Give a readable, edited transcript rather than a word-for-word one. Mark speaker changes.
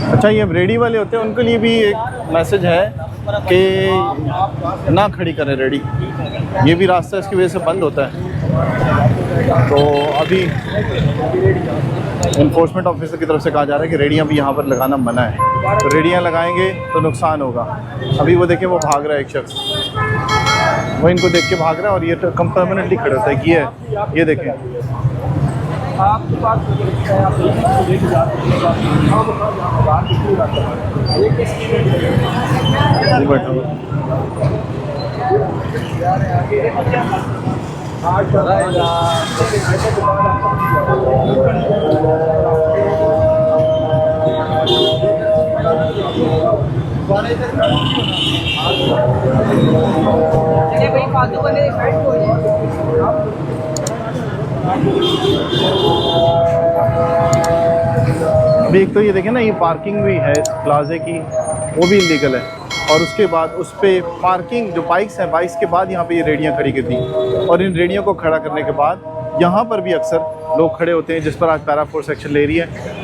Speaker 1: अच्छा, ये रेडी वाले होते हैं, उनके लिए भी एक मैसेज है कि ना खड़ी करें रेडी। ये भी रास्ता इसकी वजह से बंद होता है। तो अभी इन्फोर्समेंट ऑफिसर की तरफ से कहा जा रहा है कि रेडियाँ भी यहाँ पर लगाना मना है। तो रेडियाँ लगाएंगे तो नुकसान होगा। अभी वो देखें, वो भाग रहा है एक शख्स, वो इनको देख के भाग रहा है और ये तो कम परमानेंटली खड़े होता है। ये देखें,
Speaker 2: आपके पास भाई फालतू वाले
Speaker 1: अभी एक तो ये देखें ना, ये पार्किंग भी है इस प्लाजे की, वो भी इलीगल है। और उसके बाद उस पर पार्किंग जो बाइक्स हैं, बाइक्स के बाद यहाँ पे ये रेडियाँ खड़ी कर दी। और इन रेडियों को खड़ा करने के बाद यहाँ पर भी अक्सर लोग खड़े होते हैं, जिस पर आज पैरा फोर्स एक्शन ले रही है।